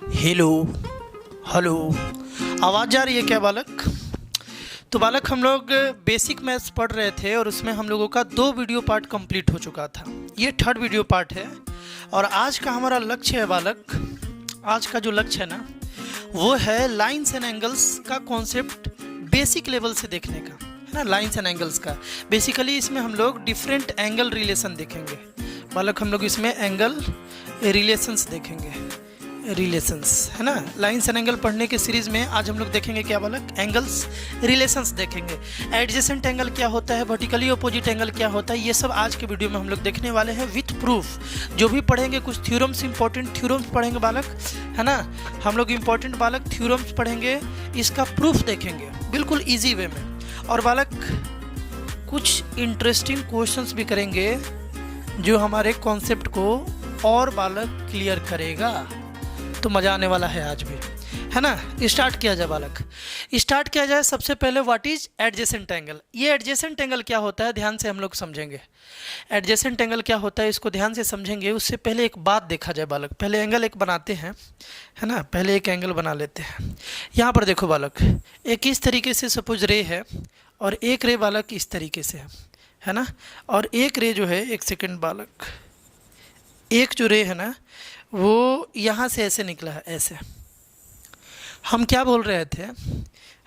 Hello. Hello. आवाज़ जा रही है क्या बालक? तो बालक हम लोग बेसिक मैथ्स पढ़ रहे थे और उसमें हम लोगों का 2 वीडियो पार्ट कंप्लीट हो चुका था। ये 3rd वीडियो पार्ट है और आज का हमारा लक्ष्य है बालक, आज का जो लक्ष्य है ना वो है लाइन्स एंड एंगल्स का कॉन्सेप्ट बेसिक लेवल से देखने का, है ना। लाइन्स एंड एंगल्स का बेसिकली इसमें हम लोग डिफरेंट एंगल रिलेशन देखेंगे बालक। हम लोग इसमें एंगल रिलेशंस देखेंगे, रिलेशंस, है ना। लाइन्स एंड एंगल पढ़ने के सीरीज में आज हम लोग देखेंगे क्या बालक? एंगल्स रिलेशंस देखेंगे। एडजेसेंट एंगल क्या होता है, वर्टिकली अपोजिट एंगल क्या होता है, ये सब आज के वीडियो में हम लोग देखने वाले हैं विथ प्रूफ। जो भी पढ़ेंगे कुछ थ्योरम्स, इंपॉर्टेंट थ्योरम्स पढ़ेंगे बालक, है ना। हम लोग इंपॉर्टेंट बालक थ्योरम्स पढ़ेंगे, इसका प्रूफ देखेंगे बिल्कुल ईजी वे में। और बालक कुछ इंटरेस्टिंग क्वेश्चंस भी करेंगे जो हमारे कॉन्सेप्ट को और बालक क्लियर करेगा। तो मज़ा आने वाला है आज भी, है ना। स्टार्ट किया जाए बालक, स्टार्ट किया जाए। सबसे पहले व्हाट इज एडजेसेंट एंगल? ये एडजेसेंट एंगल क्या होता है ध्यान से हम लोग समझेंगे। एडजेसेंट एंगल क्या होता है इसको ध्यान से समझेंगे। उससे पहले एक बात देखा जाए बालक, पहले एंगल एक बनाते हैं, है ना। पहले एक एंगल बना लेते हैं। यहाँ पर देखो बालक, एक इस तरीके से सपोज रे है और एक रे बालक इस तरीके से है ना। और एक रे जो है, एक सेकेंड बालक, एक जो रे है ना वो यहाँ से ऐसे निकला है, ऐसे। हम क्या बोल रहे थे?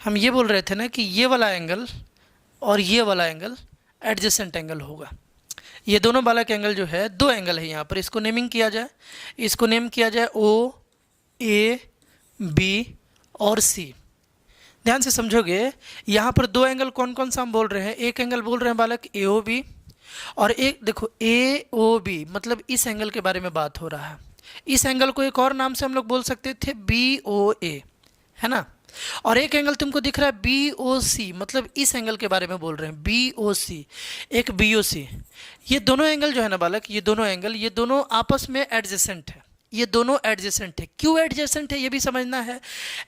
हम ये बोल रहे थे ना कि ये वाला एंगल और ये वाला एंगल एडजेसेंट एंगल होगा। ये दोनों बालक एंगल जो है, 2 एंगल है यहाँ पर। इसको नेमिंग किया जाए, इसको नेम किया जाए ओ, ए, बी और सी। ध्यान से समझोगे, यहाँ पर 2 एंगल कौन कौन सा हम बोल रहे हैं? एक एंगल बोल रहे हैं बालक ए ओ बी, और एक देखो ए ओ बी, मतलब इस एंगल के बारे में बात हो रहा है। इस एंगल को एक और नाम से हम लोग बोल सकते थे बी ओ ए, है ना। और एक एंगल तुमको दिख रहा है बी ओ सी, मतलब इस एंगल के बारे में बोल रहे हैं बी ओ सी, एक बी ओ सी। ये दोनों एंगल जो है ना बालक, ये दोनों एंगल, ये दोनों आपस में एडजेसेंट है। ये दोनों एडजेसेंट है। क्यों एडजेसेंट है ये भी समझना है।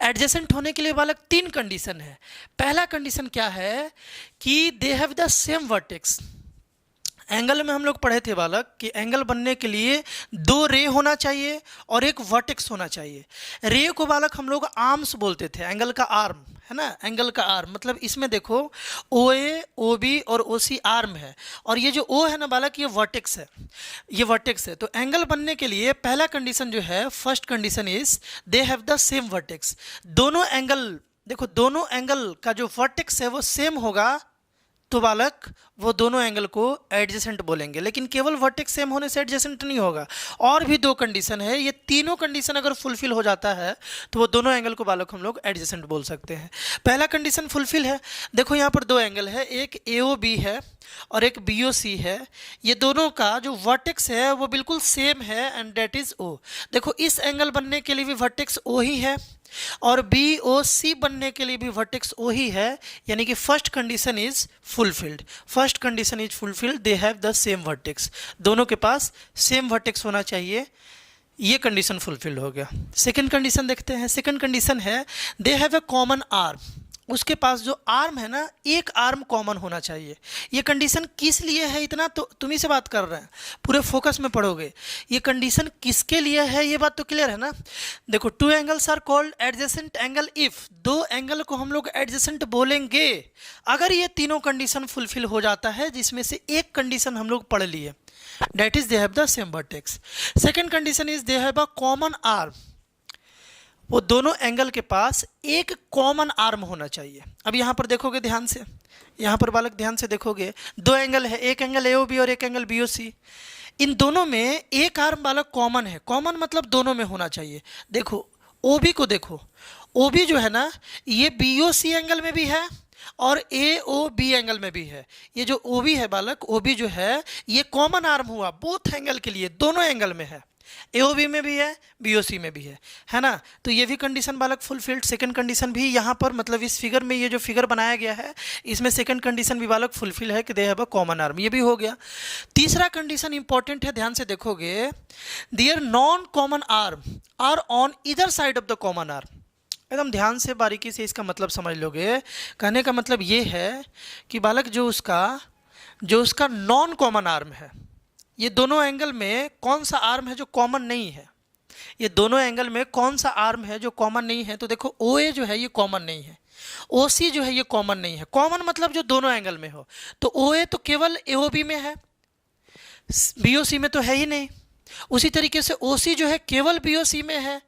एडजेसेंट होने के लिए बालक 3 कंडीशन है। पहला कंडीशन क्या है कि दे have the same vertex. Angle में हम लोग पढ़े थे बालक कि एंगल बनने के लिए 2 रे होना चाहिए और एक वर्टेक्स होना चाहिए। रे को बालक हम लोग आर्म्स बोलते थे, एंगल का आर्म, है ना। एंगल का आर्म मतलब इसमें देखो ओ ए, ओ बी और ओ सी आर्म है, और ये जो ओ है ना बालक ये वर्टेक्स है, ये वर्टेक्स है। तो एंगल बनने के लिए पहला कंडीशन जो है, first condition is they have the same vertex. दोनों एंगल देखो, दोनों एंगल का जो वर्टेक्स है वो सेम होगा तो बालक वो दोनों एंगल को एडजेसेंट बोलेंगे। लेकिन केवल वर्टेक्स सेम होने से एडजेसेंट नहीं होगा, और भी 2 कंडीशन है। ये तीनों कंडीशन अगर फुलफिल हो जाता है तो वो दोनों एंगल को बालक हम लोग एडजेसेंट बोल सकते हैं। पहला कंडीशन फुलफिल है। देखो यहाँ पर 2 एंगल है, एक ए ओ बी है और एक बी ओ सी है। ये दोनों का जो वर्टेक्स है वो बिल्कुल सेम है एंड डेट इज ओ। देखो इस एंगल बनने के लिए भी वर्टेक्स ओ ही है और बी ओ सी बनने के लिए भी वर्टेक्स ओ ही है, यानी कि first condition is fulfilled. First condition is fulfilled, they have the same vertex. दोनों के पास सेम वर्टेक्स होना चाहिए, ये कंडीशन फुलफिल्ड हो गया। सेकंड कंडीशन देखते हैं। सेकंड कंडीशन है दे हैव अ कॉमन आर्म। उसके पास जो आर्म है ना, एक आर्म कॉमन होना चाहिए। ये कंडीशन किस लिए है, इतना तो तुम ही से बात कर रहे हैं, पूरे फोकस में पढ़ोगे। ये कंडीशन किसके लिए है ये बात तो क्लियर है ना। देखो 2 angles are called adjacent angle if, 2 angle को हम लोग एडजेसेंट बोलेंगे अगर ये तीनों कंडीशन फुलफिल हो जाता है, जिसमें से एक कंडीशन हम लोग पढ़ लिए, that is they have the same vertex. Second condition is they have a common arm. वो दोनों एंगल के पास एक कॉमन आर्म होना चाहिए। अब यहाँ पर देखोगे ध्यान से, यहाँ पर बालक ध्यान से देखोगे 2 एंगल है, एक एंगल ए ओ बी और एक एंगल बी ओ सी। इन दोनों में एक आर्म बालक कॉमन है। कॉमन मतलब दोनों में होना चाहिए। देखो ओ बी को देखो, ओ बी जो है ना ये बी ओ सी एंगल में भी है और ए ओ बी एंगल में भी है। ये जो ओ बी है बालक, ओ बी जो है ये कॉमन आर्म हुआ बोथ एंगल के लिए, दोनों एंगल में है। एओबी में भी है, बीओसी में भी है ना। तो ये भी कंडीशन बालक फुलफिल्ड। सेकंड कंडीशन भी यहाँ पर मतलब इस फिगर में, ये जो फिगर बनाया गया है इसमें सेकंड कंडीशन भी बालक फुलफिल है कि दे हैव अ कॉमन आर्म, ये भी हो गया। तीसरा कंडीशन इंपॉर्टेंट है, ध्यान से देखोगे, their non common arm are on either side of the common arm. एकदम ध्यान से बारीकी से इसका मतलब समझ लोगे। कहने का मतलब ये है कि बालक जो उसका नॉन कॉमन आर्म है, ये दोनों एंगल में कौन सा आर्म है जो कॉमन नहीं है। ये दोनों एंगल में कौन सा आर्म है जो कॉमन नहीं है? तो देखो OA जो है ये कॉमन नहीं है, OC जो है ये कॉमन नहीं है। कॉमन मतलब जो दोनों एंगल में हो, तो OA तो केवल AOB में है, BOC में तो है ही नहीं। उसी तरीके से OC जो है केवल BOC में है,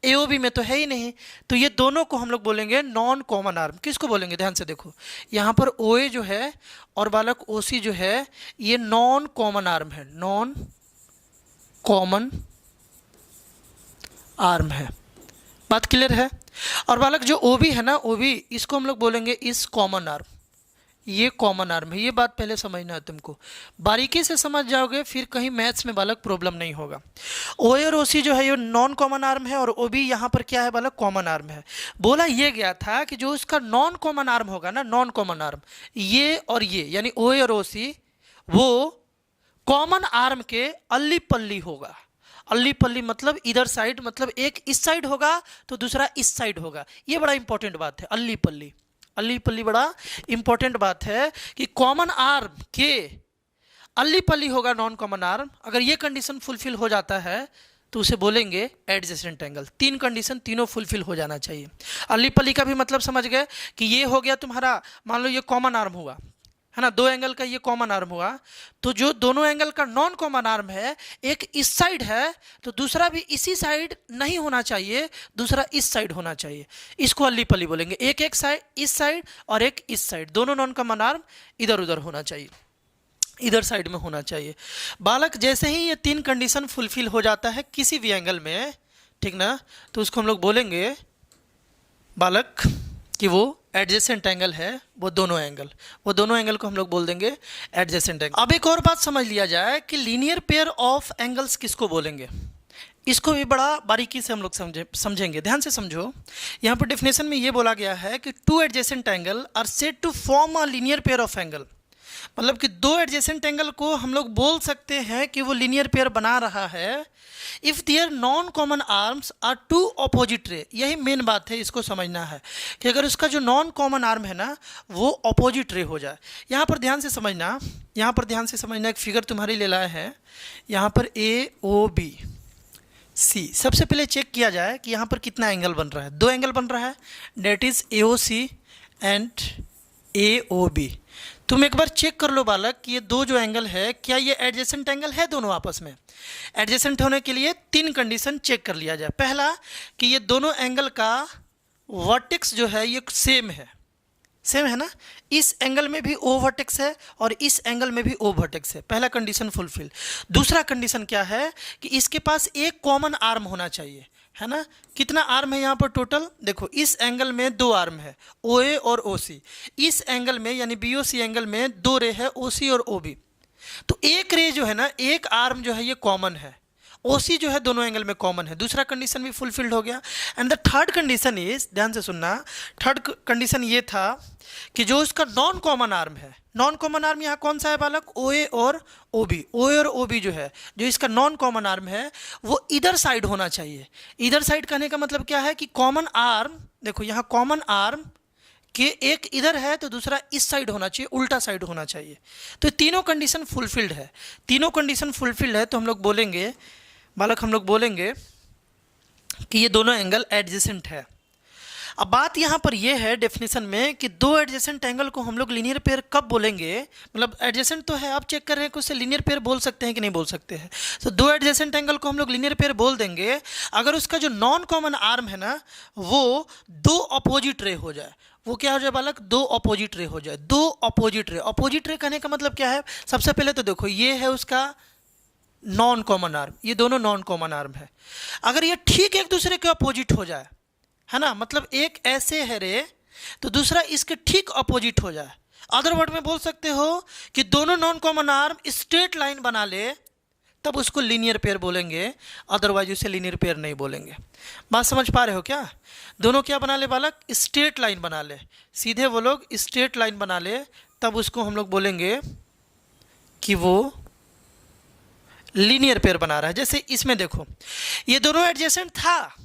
AOB में तो है ही नहीं। तो ये दोनों को हम लोग बोलेंगे नॉन कॉमन आर्म। किसको बोलेंगे? ध्यान से देखो, यहाँ पर OA जो है और बालक OC जो है ये नॉन कॉमन आर्म है, नॉन कॉमन आर्म है। बात क्लियर है? और बालक जो OB है ना, OB इसको हम लोग बोलेंगे इस कॉमन आर्म, ये कॉमन आर्म है। ये बात पहले समझना है तुमको, बारीकी से समझ जाओगे फिर कहीं मैथ्स में बालक प्रॉब्लम नहीं होगा। OA और OC जो है ये नॉन कॉमन आर्म है और OB यहाँ पर क्या है बालक? कॉमन आर्म है। बोला ये गया था कि जो इसका नॉन कॉमन आर्म होगा ना, नॉन कॉमन आर्म, ये और ये यानी OA और OC वो कॉमन आर्म के अल्ली पल्ली होगा। अल्ली पल्ली मतलब इधर साइड, मतलब एक इस साइड होगा तो दूसरा इस साइड होगा। ये बड़ा इंपॉर्टेंट बात है, अल्ली पल्ली। अल्ली पल्ली बड़ा इंपॉर्टेंट बात है कि कॉमन आर्म के अल्ली पल्ली होगा नॉन कॉमन आर्म। अगर ये कंडीशन फुलफिल हो जाता है तो उसे बोलेंगे एडजेसेंट एंगल। तीन कंडीशन तीनों फुलफिल हो जाना चाहिए। अल्ली पल्ली का भी मतलब समझ गए कि ये हो गया तुम्हारा, मान लो ये कॉमन आर्म हुआ है ना, दो एंगल का ये कॉमन आर्म हुआ, तो जो दोनों एंगल का नॉन कॉमन आर्म है, एक इस साइड है तो दूसरा भी इसी साइड नहीं होना चाहिए, दूसरा इस साइड होना चाहिए। इसको अल्ली पल्ली बोलेंगे। एक एक साइड इस साइड और एक इस साइड, दोनों नॉन कॉमन आर्म इधर उधर होना चाहिए, इधर साइड में होना चाहिए। बालक जैसे ही ये तीन कंडीशन फुलफिल हो जाता है किसी भी एंगल में, ठीक ना, तो उसको हम लोग बोलेंगे बालक कि वो एडजेसेंट एंगल है। वो दोनों एंगल को हम लोग बोल देंगे एडजेसेंट एंगल। अब एक और बात समझ लिया जाए कि लीनियर पेयर ऑफ एंगल्स किसको बोलेंगे। इसको भी बड़ा बारीकी से हम लोग समझेंगे। ध्यान से समझो, यहाँ पर डेफिनेशन में ये बोला गया है कि two adjacent angle are said to form a linear pair of angle. मतलब कि दो एडजेसेंट एंगल को हम लोग बोल सकते हैं कि वो लीनियर पेयर बना रहा है if their non common arms are two opposite ray. यही मेन बात है, इसको समझना है कि अगर उसका जो नॉन कॉमन आर्म है ना वो ऑपोजिट रे हो जाए। यहाँ पर ध्यान से समझना, एक फिगर तुम्हारी ले लाए हैं। यहाँ पर AOB C, सबसे पहले चेक किया जाए कि यहाँ पर कितना एंगल बन रहा है। दो एंगल बन रहा है, that is AOC and AOB। तुम एक बार चेक कर लो बालक कि ये दो जो एंगल है क्या ये एडजेसेंट एंगल है दोनों आपस में। एडजेसेंट होने के लिए तीन कंडीशन चेक कर लिया जाए। पहला कि ये दोनों एंगल का वर्टेक्स जो है ये सेम है ना, इस एंगल में भी O वर्टेक्स है और इस एंगल में भी O वर्टेक्स है। पहला कंडीशन फुलफिल। दूसरा कंडीशन क्या है कि इसके पास एक कॉमन आर्म होना चाहिए, है ना। कितना आर्म है यहाँ पर टोटल? देखो इस एंगल में दो आर्म है, OA और OC। इस एंगल में यानी BOC एंगल में दो रे है, OC और OB। तो एक रे जो है ना, एक आर्म जो है ये कॉमन है, OC जो है दोनों एंगल में कॉमन है। दूसरा कंडीशन भी फुलफिल्ड हो गया। And the third condition is, ध्यान से सुनना, थर्ड कंडीशन ये था कि जो इसका नॉन कॉमन आर्म है, नॉन कॉमन आर्म यहाँ कौन सा है बालक? OA और OB जो है, जो इसका नॉन कॉमन आर्म है वो इधर साइड होना चाहिए। इधर साइड कहने का मतलब क्या है कि कॉमन आर्म, देखो यहाँ कॉमन आर्म कि एक इधर है तो दूसरा इस साइड होना चाहिए, उल्टा साइड होना चाहिए। तो तीनों कंडीशन फुलफिल्ड है, तो हम लोग बोलेंगे बालक, कि ये दोनों एंगल एडजेसेंट है। अब बात यहाँ पर ये है डेफिनेशन में कि दो एडजेसेंट एंगल को हम लोग लीनियर पेयर कब बोलेंगे। मतलब एडजेसेंट तो है, आप चेक कर रहे हैं कि उससे लीनियर पेयर बोल सकते हैं कि नहीं बोल सकते हैं। तो दो एडजेसेंट एंगल को हम लोग लीनियर पेयर बोल देंगे अगर उसका जो नॉन कॉमन आर्म है ना वो दो अपोजिट रे हो जाए। वो क्या हो जाए बालक? दो अपोजिट रे हो जाए। दो अपोजिट रे कहने का मतलब क्या है? सबसे पहले तो देखो ये है उसका नॉन कॉमन आर्म, ये दोनों नॉन कॉमन आर्म है। अगर ये ठीक एक दूसरे के अपोजिट हो जाए, है ना, मतलब एक ऐसे है रे तो दूसरा इसके ठीक अपोजिट हो जाए। अदर वर्ड में बोल सकते हो कि दोनों non common arm straight line बना ले, तब उसको लीनियर पेयर बोलेंगे, अदरवाइज उसे लीनियर पेयर नहीं बोलेंगे। बात समझ पा रहे हो क्या? दोनों क्या बना ले बालक? स्ट्रेट लाइन बना ले, सीधे वो लोग स्ट्रेट लाइन बना ले, तब उसको हम लोग बोलेंगे कि वो लीनियर पेयर बना रहा है। जैसे इसमें देखो ये दोनों एडजेसेंट था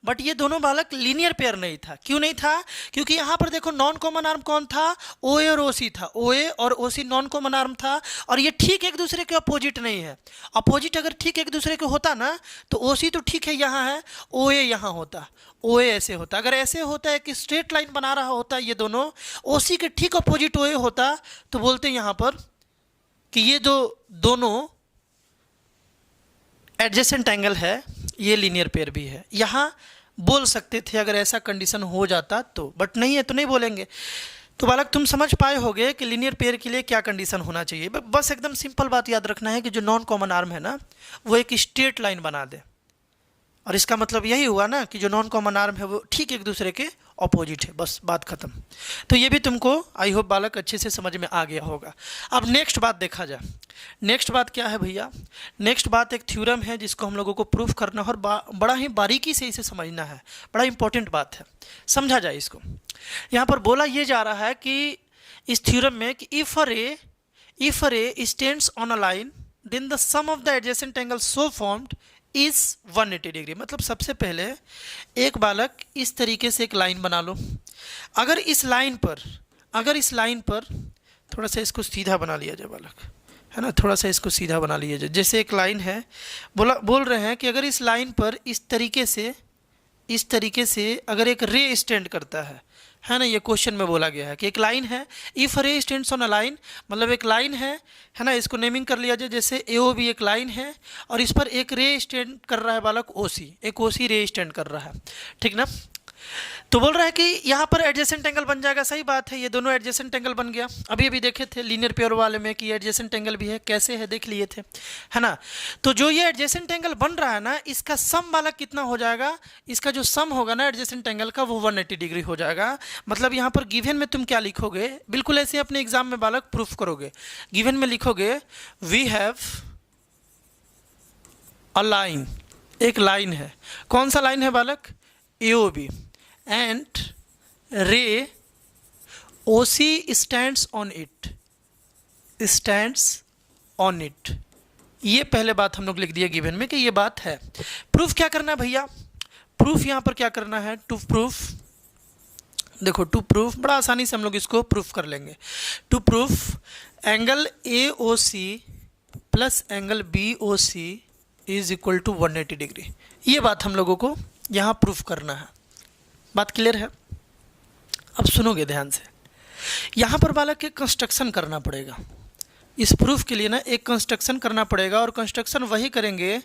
बट ये दोनों बालक लीनियर पेयर नहीं था। क्यों नहीं था? क्योंकि यहाँ पर देखो नॉन कॉमन आर्म कौन था? OA और OC था। OA और OC नॉन कॉमन आर्म था और ये ठीक एक दूसरे के अपोजिट नहीं है। अपोजिट अगर ठीक एक दूसरे के होता ना तो OC तो ठीक है यहाँ है, OA यहाँ होता, OA ऐसे होता। अगर ऐसे होता है कि स्ट्रेट लाइन बना रहा होता ये दोनों, OC के ठीक अपोजिट OA होता तो बोलते यहाँ पर कि ये जो दोनों एडजेसेंट एंगल है ये लीनियर पेयर भी है। यहाँ बोल सकते थे अगर ऐसा कंडीशन हो जाता तो, बट नहीं है तो नहीं बोलेंगे। तो बालक तुम समझ पाए होगे कि लीनियर पेयर के लिए क्या कंडीशन होना चाहिए। बस एकदम सिंपल बात याद रखना है कि जो नॉन कॉमन आर्म है ना वो एक स्ट्रेट लाइन बना दे, और इसका मतलब यही हुआ ना कि जो नॉन कॉमन आर्म है वो ठीक एक दूसरे के ऑपोजिट है, बस बात खत्म। तो ये भी तुमको आई होप बालक अच्छे से समझ में आ गया होगा। अब नेक्स्ट बात देखा जाए। नेक्स्ट बात क्या है भैया? नेक्स्ट बात एक थ्योरम है जिसको हम लोगों को प्रूफ करना है और बड़ा ही बारीकी से इसे समझना है, बड़ा इंपॉर्टेंट बात है, समझा जाए इसको। यहाँ पर बोला ये जा रहा है कि इस थ्योरम में कि if a ray stands on a line then the sum of the adjacent angle so formed is 180 degree. मतलब सबसे पहले एक बालक इस तरीके से एक लाइन बना लो। अगर इस लाइन पर थोड़ा सा इसको सीधा बना लिया जाए बालक, है ना, थोड़ा सा इसको सीधा बना लिया जाए। जैसे एक लाइन है, बोल रहे हैं कि अगर इस लाइन पर इस तरीके से अगर एक रे स्टैंड करता है ना, ये क्वेश्चन में बोला गया है कि एक लाइन है, इफ रे स्टैंड्स ऑन अ लाइन, मतलब एक लाइन है ना, इसको नेमिंग कर लिया जाए। जैसे AOB एक लाइन है और इस पर एक रे स्टैंड कर रहा है बालक OC, एक OC रे स्टैंड कर रहा है, ठीक ना। तो बोल रहा है कि यहाँ पर एडजेसेंट एंगल बन जाएगा। सही बात है, ये दोनों एडजेसेंट एंगल बन गया। अभी देखे थे लीनियर पेयर वाले में कि एडजेसेंट एंगल भी है, कैसे है देख लिए थे, है ना। तो जो ये एडजेसेंट एंगल बन रहा है ना, इसका सम बालक कितना हो जाएगा? इसका जो सम होगा ना एडजेसेंट एंगल का वो 180 डिग्री हो जाएगा। मतलब यहाँ पर गिवन में तुम क्या लिखोगे, बिल्कुल ऐसे अपने एग्जाम में बालक प्रूफ करोगे। गिवन में लिखोगे वी हैव अ लाइन, एक लाइन है। कौन सा लाइन है बालक? AOB and ray OC stands on it। ये पहले बात हम लोग लिख दिए गिवन में कि ये बात है। प्रूफ क्या करना है भैया? प्रूफ यहाँ पर क्या करना है? टू प्रूफ बड़ा आसानी से हम लोग इसको प्रूफ कर लेंगे। To proof angle AOC plus angle BOC is equal to 180 degree, ये बात हम लोगों को यहाँ प्रूफ करना है। बात क्लियर है? अब सुनोगे ध्यान से। यहाँ पर बालक एक कंस्ट्रक्शन करना पड़ेगा। इस प्रूफ के लिए ना एक कंस्ट्रक्शन करना पड़ेगा, और कंस्ट्रक्शन वही करेंगे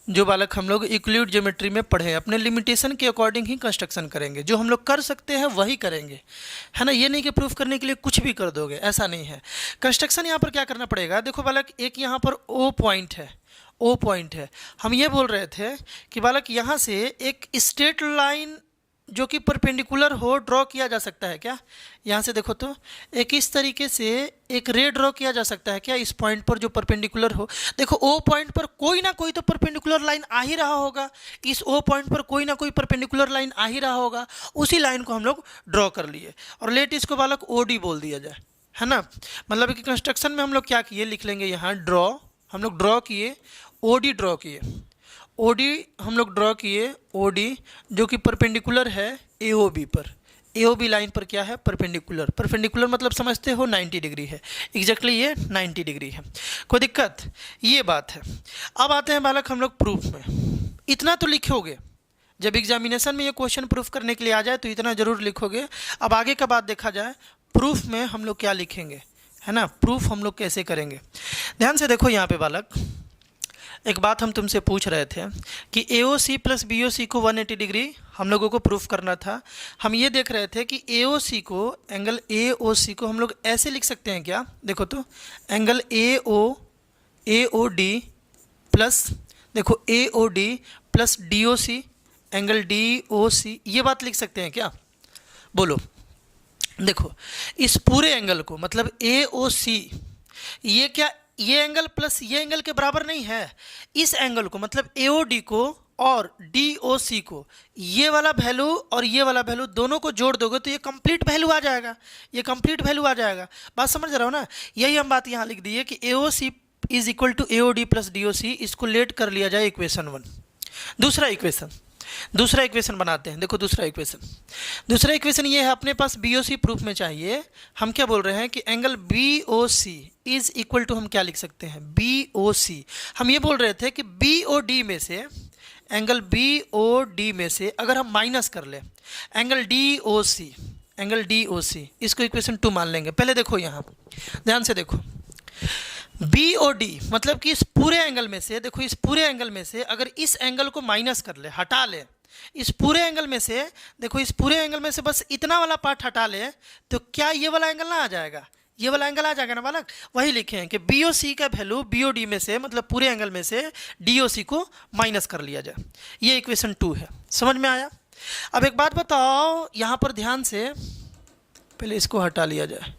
जो बालक हम लोग यूक्लिड ज्योमेट्री में पढ़े। अपने लिमिटेशन के अकॉर्डिंग ही कंस्ट्रक्शन करेंगे, जो हम लोग कर सकते हैं वही करेंगे, है ना। ये नहीं कि प्रूफ करने के लिए कुछ भी कर दोगे, ऐसा नहीं है। कंस्ट्रक्शन यहाँ पर क्या करना पड़ेगा? देखो बालक, एक यहाँ पर O पॉइंट है। हम ये बोल रहे थे कि बालक यहाँ से एक स्ट्रेट लाइन जो कि परपेंडिकुलर हो ड्रॉ किया जा सकता है क्या? यहाँ से देखो तो एक इस तरीके से एक रे ड्रॉ किया जा सकता है क्या? इस पॉइंट पर जो परपेंडिकुलर हो। देखो O पॉइंट पर कोई ना कोई तो परपेंडिकुलर लाइन आ ही रहा होगा, इस O पॉइंट पर कोई ना कोई परपेंडिकुलर लाइन आ ही रहा होगा। उसी लाइन को हम लोग ड्रॉ कर लिए और लेट इसको बालक OD बोल दिया जाए, है ना। मतलब कि कंस्ट्रक्शन में हम लोग क्या किए, लिख लेंगे यहाँ ड्रॉ, हम लोग ड्रॉ किए, OD ड्रॉ किए, OD हम लोग ड्रॉ किए, OD जो कि परपेंडिकुलर है AOB पर। AOB लाइन पर क्या है? परपेंडिकुलर मतलब समझते हो 90 डिग्री है, एग्जैक्टली ये 90 डिग्री है। कोई दिक्कत? ये बात है। अब आते हैं बालक हम लोग प्रूफ में। इतना तो लिखोगे, जब एग्जामिनेशन में ये क्वेश्चन प्रूफ करने के लिए आ जाए तो इतना जरूर लिखोगे। अब आगे का बात देखा जाए, प्रूफ में हम लोग क्या लिखेंगे, है ना। प्रूफ हम लोग कैसे करेंगे, ध्यान से देखो। यहाँ पे बालक एक बात हम तुमसे पूछ रहे थे कि AOC प्लस BOC को 180 डिग्री हम लोगों को प्रूफ करना था। हम ये देख रहे थे कि AOC को, एंगल AOC को हम लोग ऐसे लिख सकते हैं क्या? देखो तो एंगल AOD प्लस, देखो AOD plus DOC, angle DOC, ये बात लिख सकते हैं क्या? बोलो। देखो इस पूरे एंगल को, मतलब AOC, ये क्या, ये एंगल प्लस ये एंगल के बराबर नहीं है। इस एंगल को, मतलब AOD को और DOC को, ये वाला वैल्यू और ये वाला वैल्यू दोनों को जोड़ दोगे तो ये कंप्लीट वैल्यू आ जाएगा, ये कंप्लीट वैल्यू आ जाएगा। बात समझ रहे हो ना? यही हम बात यहाँ लिख दी है कि AOC is equal to AOD plus DOC। इसको लेट कर लिया जाए इक्वेशन 1। दूसरा इक्वेशन, दूसरा इक्वेशन बनाते हैं। देखो दूसरा इक्वेशन ये है, अपने पास BOC प्रूफ में चाहिए। हम क्या बोल रहे हैं कि angle BOC is equal to, हम क्या लिख सकते हैं, BOC। हम ये बोल रहे थे कि BOD में से, एंगल BOD में से अगर हम माइनस कर ले एंगल DOC, इसको इक्वेशन 2 मान लेंगे। पहले देखो यहाँ ध्यान से देखो, BOD मतलब कि इस पूरे एंगल में से, देखो इस पूरे एंगल में से अगर इस एंगल को माइनस कर ले, हटा ले, इस पूरे एंगल में से, देखो इस पूरे एंगल में से बस इतना वाला पार्ट हटा ले, तो क्या ये वाला एंगल ना आ जाएगा, ये वाला एंगल आ जाएगा ना बालक। वही लिखे हैं कि BOC का वैल्यू BOD में से, मतलब पूरे एंगल में से DOC को माइनस कर लिया जाए। ये इक्वेशन 2 है, समझ में आया। अब एक बात बताओ, यहाँ पर ध्यान से, पहले इसको हटा लिया जाए।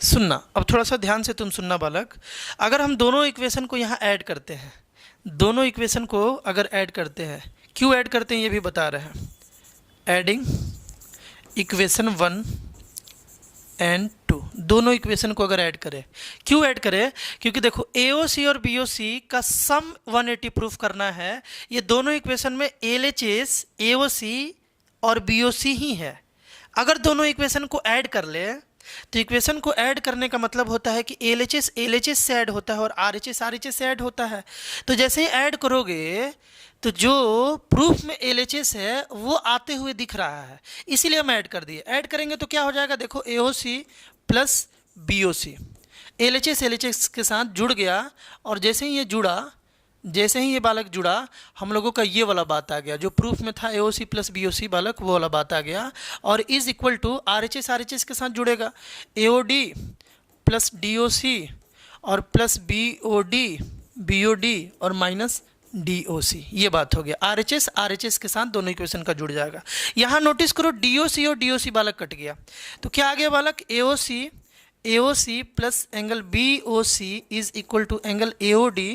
सुनना, अब थोड़ा सा ध्यान से तुम सुनना बालक। अगर हम दोनों इक्वेशन को यहाँ ऐड करते हैं, दोनों इक्वेशन को अगर ऐड करते हैं, क्यों ऐड करते हैं ये भी बता रहे हैं। एडिंग इक्वेशन 1 एंड 2, दोनों इक्वेशन को अगर ऐड करें, क्यों ऐड करें, क्योंकि देखो AOC और BOC का सम 180 प्रूफ करना है। ये दोनों इक्वेशन में LHS AOC और BOC ही है। अगर दोनों इक्वेशन को ऐड कर ले, तो इक्वेशन को ऐड करने का मतलब होता है कि LHS से ऐड होता है और RHS से ऐड होता है। तो जैसे ही ऐड करोगे तो जो प्रूफ में LHS है वो आते हुए दिख रहा है, इसीलिए हम ऐड कर दिए। ऐड करेंगे तो क्या हो जाएगा, देखो AOC प्लस BOC, LHS के साथ जुड़ गया, और जैसे ही ये जुड़ा, जैसे ही ये बालक जुड़ा, हम लोगों का ये वाला बात आ गया, जो प्रूफ में था AOC प्लस BOC बालक, वो वाला बात आ गया, और इज इक्वल टू RHS के साथ जुड़ेगा, AOD प्लस DOC और प्लस BOD और माइनस DOC, ये बात हो गया। RHS के साथ दोनों इक्वेशन का जुड़ जाएगा। यहाँ नोटिस करो DOC और DOC बालक कट गया, तो क्या आ गया बालक, AOC plus angle BOC is equal to angle AOD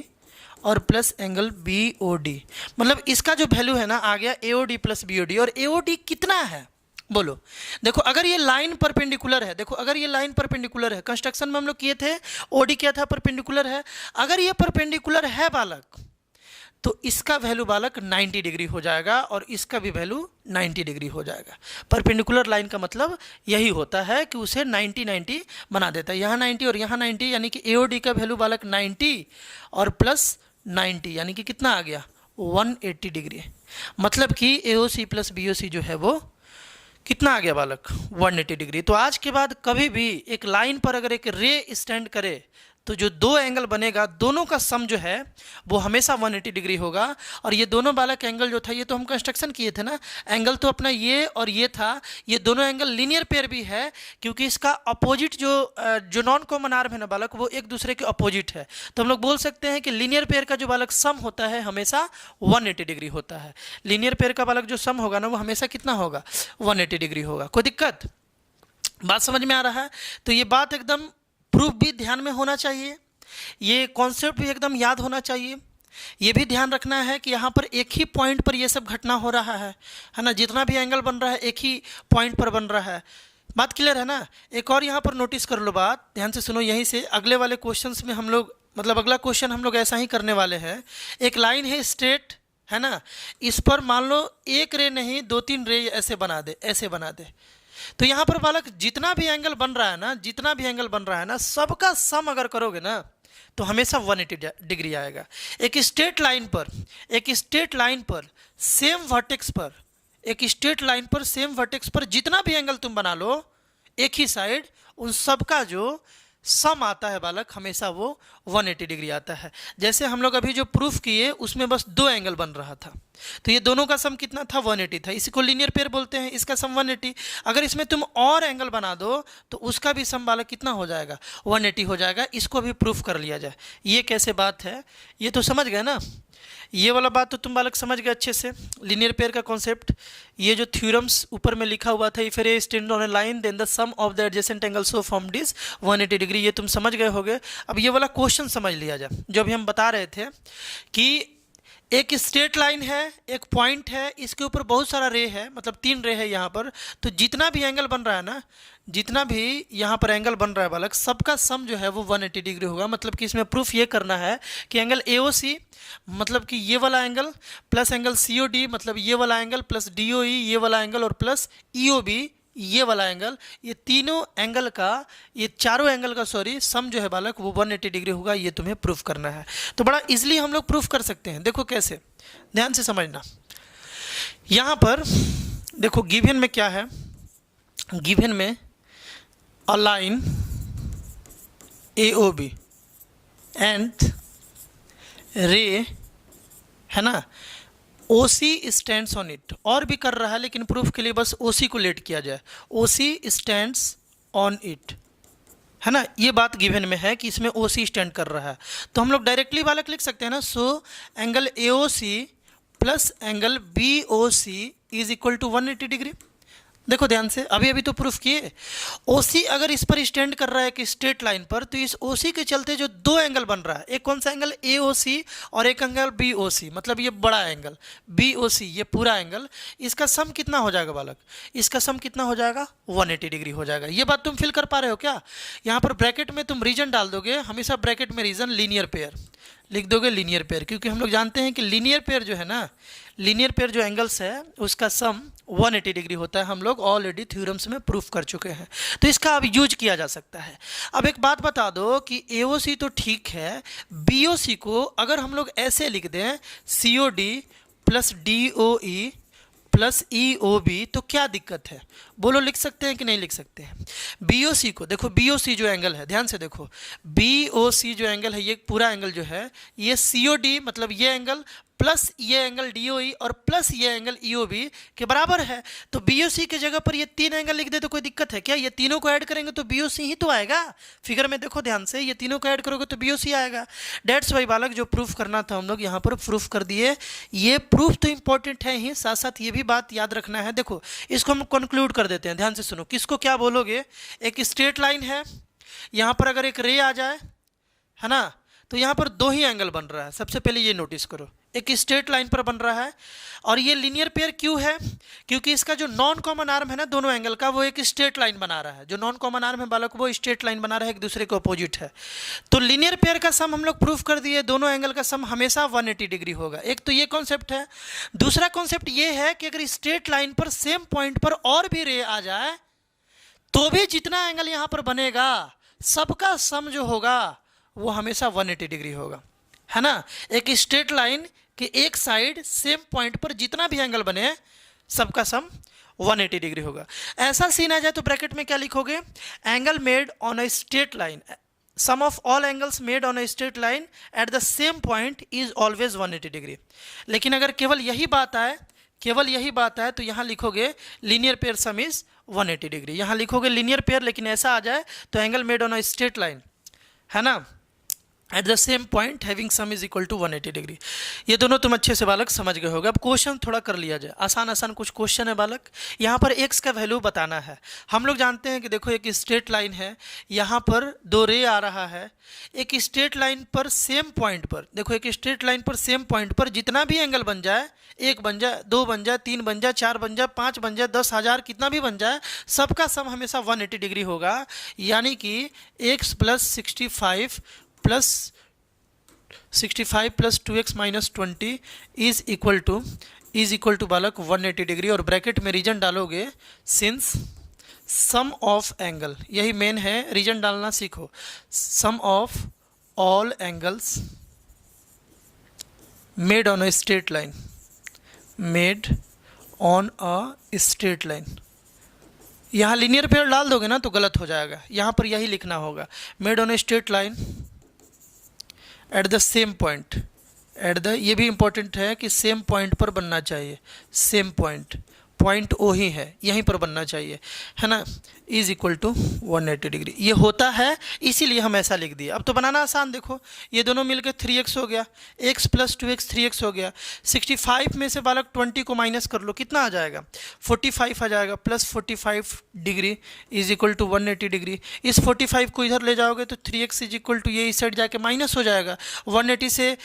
और प्लस एंगल BOD, मतलब इसका जो वैल्यू है ना आ गया AOD प्लस BOD। और AOD कितना है बोलो, देखो अगर ये लाइन परपेंडिकुलर है, देखो अगर ये लाइन परपेंडिकुलर है, कंस्ट्रक्शन में हम लोग किए थे, OD क्या था, परपेंडिकुलर है। अगर ये परपेंडिकुलर है बालक, तो इसका वैल्यू बालक 90 डिग्री हो जाएगा और इसका भी वैल्यू 90 डिग्री हो जाएगा। परपेंडिकुलर लाइन का मतलब यही होता है कि उसे 90 बना देता है। यहाँ 90 और यहाँ 90, यानी कि AOD का वैल्यू बालक 90 और प्लस 90, यानी कि कितना आ गया, 180 डिग्री। मतलब कि AOC प्लस BOC जो है वो कितना आ गया बालक, 180 डिग्री। तो आज के बाद कभी भी एक लाइन पर अगर एक रे स्टैंड करे, तो जो दो एंगल बनेगा, दोनों का सम जो है वो हमेशा 180 डिग्री होगा। और ये दोनों बालक एंगल जो था, ये तो हम कंस्ट्रक्शन किए थे ना, एंगल तो अपना ये और ये था। ये दोनों एंगल लीनियर पेयर भी है, क्योंकि इसका अपोजिट जो नॉन कॉमन आर्म है ना बालक, वो एक दूसरे के अपोजिट है। तो हम लोग बोल सकते हैं कि लीनियर पेयर का जो बालक सम होता है हमेशा 180 डिग्री होता है। लीनियर पेयर का बालक जो सम होगा ना, वो हमेशा कितना होगा, 180 डिग्री होगा। कोई दिक्कत, बात समझ में आ रहा है। तो ये बात एकदम प्रूफ भी ध्यान में होना चाहिए, ये कॉन्सेप्ट भी एकदम याद होना चाहिए। ये भी ध्यान रखना है कि यहाँ पर एक ही पॉइंट पर ये सब घटना हो रहा है ना, जितना भी एंगल बन रहा है एक ही पॉइंट पर बन रहा है। बात क्लियर है ना। एक और यहाँ पर नोटिस कर लो बात, ध्यान से सुनो। यहीं से अगले वाले क्वेश्चंस में हम लोग, मतलब अगला क्वेश्चन हम लोग ऐसा ही करने वाले हैं। एक लाइन है स्ट्रेट, है ना, इस पर मान लो एक रे नहीं 2-3 रे ऐसे बना दे, ऐसे बना दे। तो यहाँ पर बालक जितना भी एंगल बन रहा है ना, जितना भी एंगल बन रहा है ना, सबका सम अगर करोगे ना तो हमेशा 180 डिग्री आएगा। एक स्ट्रेट लाइन पर, एक स्ट्रेट लाइन पर सेम वर्टेक्स पर, एक स्ट्रेट लाइन पर सेम वर्टेक्स पर जितना भी एंगल तुम बना लो एक ही साइड, उन सबका जो सम आता है बालक हमेशा वो 180 डिग्री आता है। जैसे हम लोग अभी जो प्रूफ किए उसमें बस 2 एंगल बन रहा था, तो ये दोनों का सम कितना था, 180 था। इसी को लीनियर पेयर बोलते हैं, इसका सम 180। अगर इसमें तुम और एंगल बना दो तो उसका भी सम बालक कितना हो जाएगा, 180 हो जाएगा। इसको भी प्रूफ कर लिया जाए। ये कैसे बात है, ये तो समझ गए ना। ये वाला बात तो तुम बालक समझ गए अच्छे से, लीनियर पेयर का कॉन्सेप्ट। ये जो थ्योरम्स ऊपर में लिखा हुआ था, if a ray stand on a line then the sum of the adjacent angle so formed is 180 degree, ये तुम समझ गए होगे। अब ये वाला क्वेश्चन समझ लिया जाए, जो अभी हम बता रहे थे कि एक स्ट्रेट लाइन है, एक पॉइंट है, इसके ऊपर बहुत सारा रे है, मतलब 3 रे है यहाँ पर। तो जितना भी एंगल बन रहा है ना, जितना भी यहाँ पर एंगल बन रहा है बालक, सबका सम जो है वो 180 डिग्री होगा। मतलब कि इसमें प्रूफ ये करना है कि एंगल AOC मतलब कि ये वाला एंगल प्लस एंगल COD मतलब ये वाला एंगल प्लस DOE ये वाला एंगल और प्लस EOB ये वाला एंगल, ये तीनों एंगल का, ये चारों एंगल का सॉरी सम जो है बालक वो 180 डिग्री होगा। ये तुम्हें प्रूफ करना है। तो बड़ा इजीली हम लोग प्रूफ कर सकते हैं। देखो कैसे, ध्यान से समझना। यहाँ पर देखो गिवन में क्या है, गिवन में अ लाइन AOB एंड रे है ना, OC स्टैंड्स ऑन इट। और भी कर रहा है लेकिन प्रूफ के लिए बस OC को लेट किया जाए। OC स्टैंड्स ऑन इट है ना, ये बात गिवन में है कि इसमें OC स्टैंड कर रहा है। तो हम लोग डायरेक्टली बालक लिख सकते हैं ना, so angle AOC plus angle BOC is equal to 180 degree. देखो ध्यान से, अभी अभी तो प्रूफ किए। OC अगर इस पर स्टैंड कर रहा है कि स्ट्रेट लाइन पर, तो इस OC के चलते जो दो एंगल बन रहा है, एक कौन सा एंगल AOC और एक एंगल BOC, मतलब ये बड़ा एंगल BOC, ये पूरा एंगल, इसका सम कितना हो जाएगा बालक, इसका सम कितना हो जाएगा 180 डिग्री हो जाएगा। ये बात तुम फिल कर पा रहे हो क्या? यहाँ पर ब्रैकेट में तुम रीजन डाल दोगे, हमेशा ब्रैकेट में रीजन लीनियर पेयर लिख दोगे, लीनियर पेयर, क्योंकि हम लोग जानते हैं कि लीनियर पेयर जो है ना, लीनियर पेयर जो एंगल्स है उसका सम 180 डिग्री होता है। हम लोग ऑलरेडी थ्योरम्स में प्रूफ कर चुके हैं, तो इसका अब यूज किया जा सकता है। अब एक बात बता दो कि AOC तो ठीक है, BOC को अगर हम लोग ऐसे लिख दें COD plus DOE plus EOB, तो क्या दिक्कत है? बोलो, लिख सकते हैं कि नहीं लिख सकते हैं? BOC को देखो, BOC जो एंगल है, ध्यान से देखो, BOC जो एंगल है, ये पूरा एंगल जो है, ये COD मतलब ये एंगल प्लस ये एंगल DOE और प्लस ये एंगल EOB के बराबर है। तो BOC के जगह पर ये 3 एंगल लिख दे तो कोई दिक्कत है क्या? ये तीनों को ऐड करेंगे तो BOC ही तो आएगा। फिगर में देखो ध्यान से, ये तीनों को ऐड करोगे तो BOC आएगा। डेट्स वाई बालक, जो प्रूफ करना था हम लोग यहाँ पर प्रूफ कर दिए। ये प्रूफ तो इंपॉर्टेंट है ही, साथ साथ ये भी बात याद रखना है। देखो इसको हम कंक्लूड कर देते हैं, ध्यान से सुनो। किसको क्या बोलोगे? एक स्ट्रेट लाइन है, यहाँ पर अगर एक रे आ जाए है ना, तो यहाँ पर 2 ही एंगल बन रहा है। सबसे पहले ये नोटिस करो, एक स्ट्रेट लाइन पर बन रहा है, और ये लीनियर पेयर क्यों है? क्योंकि इसका जो नॉन कॉमन आर्म है ना दोनों एंगल का, वो एक स्ट्रेट लाइन बना रहा है। जो नॉन कॉमन आर्म है बालक, वो स्ट्रेट लाइन बना रहा है, एक दूसरे के अपोजिट है। तो लीनियर पेयर का सम हम लोग प्रूफ कर दिए, दोनों एंगल का सम हमेशा 180 डिग्री होगा। एक तो ये कॉन्सेप्ट है। दूसरा कॉन्सेप्ट ये है कि अगर स्ट्रेट लाइन पर सेम पॉइंट पर और भी रे आ जाए, तो भी जितना एंगल यहाँ पर बनेगा, सबका सम जो होगा वो हमेशा 180 डिग्री होगा, है ना। एक स्ट्रेट लाइन कि एक साइड सेम पॉइंट पर जितना भी एंगल बने, सबका सम 180 डिग्री होगा। ऐसा सीन आ जाए तो ब्रैकेट में क्या लिखोगे? Angle made on a straight line, sum of all angles made on a straight line at the same point is always 180 degree. लेकिन अगर केवल यही बात आए, केवल यही बात आए, तो यहाँ लिखोगे linear pair sum is 180 degree. यहाँ लिखोगे लीनियर पेयर, लेकिन ऐसा आ जाए तो angle made on a straight line, है ना, at the same point having sum is equal to 180 degree. ये दोनों तुम अच्छे से बालक समझ गए होगे। अब क्वेश्चन थोड़ा कर लिया जाए, आसान आसान कुछ क्वेश्चन है बालक। यहाँ पर x का वैल्यू बताना है। हम लोग जानते हैं कि देखो एक स्ट्रेट लाइन है, यहाँ पर 2 रे आ रहा है। एक स्ट्रेट लाइन पर सेम पॉइंट पर, देखो एक स्ट्रेट लाइन पर सेम पॉइंट पर जितना भी एंगल बन जाए, 1 बन जाए, 2 बन जाए, 3 बन जाए, 4 बन जाए, 5 बन जाए, 10,000 कितना भी बन जाए, सबका सम हमेशा 180 डिग्री होगा। यानी कि x plus 65 plus 2x minus 20 is equal to बालक 180 डिग्री। और ब्रैकेट में रीजन डालोगे, सिंस सम ऑफ एंगल, यही मेन है, रीजन डालना सीखो। Sum of all angles made on a straight line, made on a straight line. यहाँ लीनियर पेयर डाल दोगे ना तो गलत हो जाएगा, यहाँ पर यही लिखना होगा, made on a straight line at the same point, at the, ये भी इंपॉर्टेंट है कि सेम पॉइंट पर बनना चाहिए, सेम पॉइंट, पॉइंट ओ ही है, यहीं पर बनना चाहिए, है ना, इज इक्वल टू 180 डिग्री। ये होता है, इसीलिए हम ऐसा लिख दिए। अब तो बनाना आसान, देखो ये दोनों मिलकर 3x हो गया, x प्लस 2x 3x हो गया। 65 में से बालक 20 को माइनस कर लो, कितना आ जाएगा? 45 आ जाएगा, plus 45 degree is equal to 180 degree. इस 45 को इधर ले जाओगे तो 3x इज इक्वल टू ये इस साइड जाके माइनस हो जाएगा। 180 से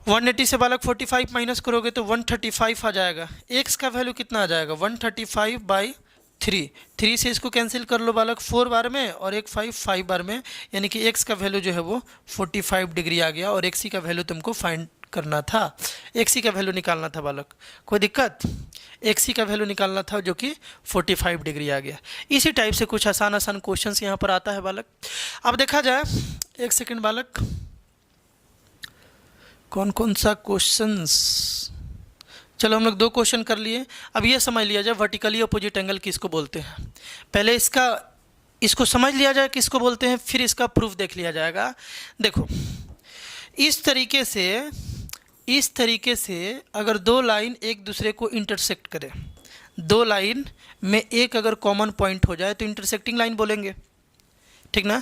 180 से बालक 45 माइनस करोगे तो 135 आ जाएगा। एक्स का वैल्यू कितना आ जाएगा 135/3। 3 से इसको कैंसिल कर लो बालक 4 बार में और एक 5 बार में, यानी कि एक्स का वैल्यू जो है वो 45 डिग्री आ गया। और एक्स का वैल्यू तुमको फाइंड करना था, एक्स का वैल्यू निकालना था बालक। कोई दिक्कत? एक्स का वैल्यू निकालना था जो कि 45 डिग्री आ गया। इसी टाइप से कुछ आसान आसान क्वेश्चंस यहाँ पर आता है बालक। अब देखा जाए, एक सेकेंड बालक, कौन कौन सा क्वेश्चंस। चलो हम लोग 2 क्वेश्चन कर लिए। अब ये समझ लिया जाए वर्टिकली अपोजिट एंगल किसको बोलते हैं। पहले इसको समझ लिया जाए किसको बोलते हैं, फिर इसका प्रूफ देख लिया जाएगा। देखो इस तरीके से अगर 2 लाइन एक दूसरे को इंटरसेक्ट करें, 2 लाइन में एक अगर कॉमन पॉइंट हो जाए तो इंटरसेक्टिंग लाइन बोलेंगे, ठीक ना।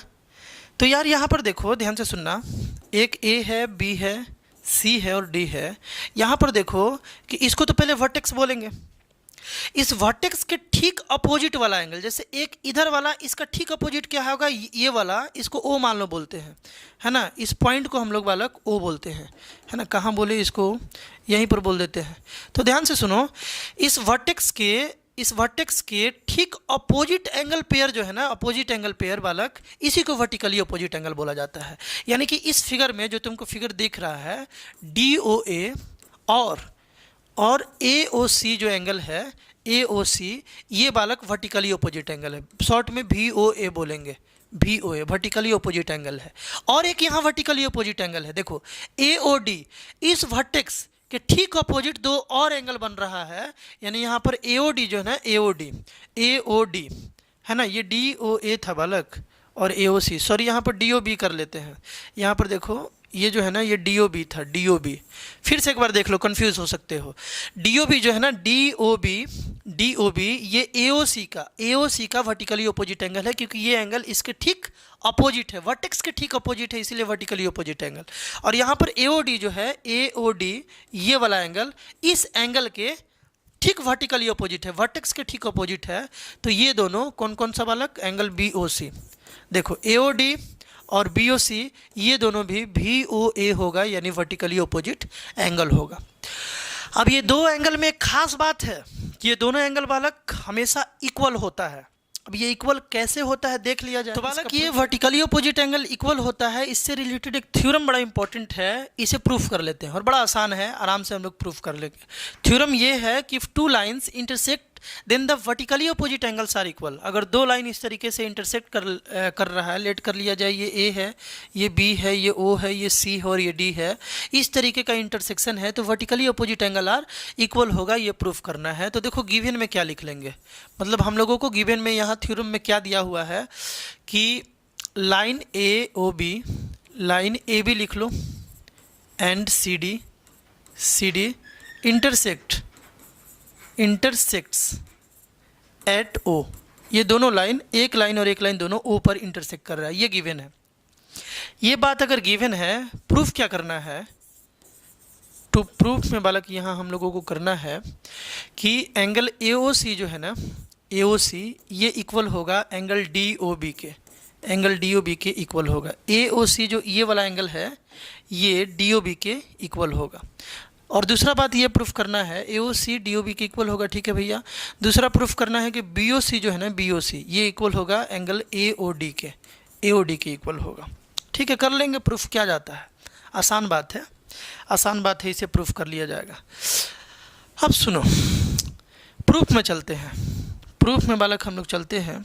तो यार यहाँ पर देखो, ध्यान से सुनना, एक ए है, बी है, सी है और डी है। यहाँ पर देखो कि इसको तो पहले वर्टेक्स बोलेंगे। इस वर्टेक्स के ठीक अपोजिट वाला एंगल, जैसे एक इधर वाला, इसका ठीक अपोजिट क्या होगा, ये वाला, इसको ओ मान लो बोलते हैं, है ना। इस पॉइंट को हम लोग बालक ओ बोलते हैं, है ना। कहाँ बोले इसको, यहीं पर बोल देते हैं। तो ध्यान से सुनो, इस वर्टेक्स के ठीक अपोजिट एंगल पेयर जो है ना, अपोजिट एंगल पेयर बालक, इसी को वर्टिकली अपोजिट एंगल बोला जाता है। यानी कि इस फिगर में जो तुमको फिगर दिख रहा है, DOA और AOC जो एंगल है, AOC, ये बालक वर्टिकली अपोजिट एंगल है। शॉर्ट में VOA बोलेंगे, VOA वर्टिकली अपोजिट एंगल है। और एक यहाँ वर्टिकली अपोजिट एंगल है, देखो AOD, इस वर्टेक्स के ठीक अपोजिट 2 और एंगल बन रहा है। यानी यहाँ पर AOD जो है ना, AOD है ना, ये DOA था बालक, और AOC, सॉरी यहाँ पर DOB कर लेते हैं। यहाँ पर देखो ये जो है ना, ये DOB था, DOB। फिर से एक बार देख लो, कंफ्यूज हो सकते हो। DOB जो है ना, DOB ये AOC का वर्टिकली अपोजिट एंगल है, क्योंकि ये एंगल इसके ठीक अपोजिट है, वर्टेक्स के ठीक अपोजिट है, इसीलिए वर्टिकली अपोजिट एंगल। और यहाँ पर AOD जो है, AOD ये वाला एंगल इस एंगल के ठीक वर्टिकली अपोजिट है, वर्टेक्स के ठीक अपोजिट है। तो ये दोनों कौन कौन सा बालक, एंगल BOC। देखो AOD और BOC ये दोनों भी VOA होगा, यानी वर्टिकली अपोजिट एंगल होगा। अब ये 2 एंगल में एक खास बात है कि ये दोनों एंगल बालक हमेशा इक्वल होता है। अब ये इक्वल कैसे होता है देख लिया जाए। तो बालक ये वर्टिकली अपोजिट एंगल इक्वल होता है, इससे रिलेटेड एक थ्योरम बड़ा इंपॉर्टेंट है, इसे प्रूफ कर लेते हैं। और बड़ा आसान है, आराम से हम लोग प्रूफ कर लेंगे। थ्योरम ये है कि if 2 lines intersect then the vertically opposite angles are equal. अगर 2 लाइन इस तरीके से इंटरसेक्ट कर रहा है, लेट कर लिया जाए, ये A है, ये B है, ये O है, ये C है और ये D है, इस तरीके का इंटरसेक्शन है, तो vertically opposite angle are equal होगा, ये प्रूफ करना है। तो देखो गिवन में क्या लिख लेंगे, मतलब हम लोगों को गिवन में यहाँ थ्योरम में क्या दिया हुआ है कि लाइन AB लिख लो and CD intersects at O। ये दोनों लाइन, एक लाइन और एक लाइन दोनों O पर इंटरसेक्ट कर रहा है, ये गिवन है। ये बात अगर गिवन है, प्रूफ क्या करना है, तो प्रूफ में बालक यहाँ हम लोगों को करना है कि एंगल AOC जो है ना, AOC ये इक्वल होगा एंगल DOB के, एंगल DOB के इक्वल होगा। AOC जो ये वाला एंगल है, ये DOB के इक्वल होगा। और दूसरा बात ये प्रूफ करना है, AOC DOB के इक्वल होगा, ठीक है भैया। दूसरा प्रूफ करना है कि BOC जो है ना, BOC ये इक्वल होगा एंगल AOD के इक्वल होगा। ठीक है, कर लेंगे प्रूफ, क्या जाता है, आसान बात है, इसे प्रूफ कर लिया जाएगा। अब सुनो, प्रूफ में चलते हैं। प्रूफ में बालक हम लोग चलते हैं,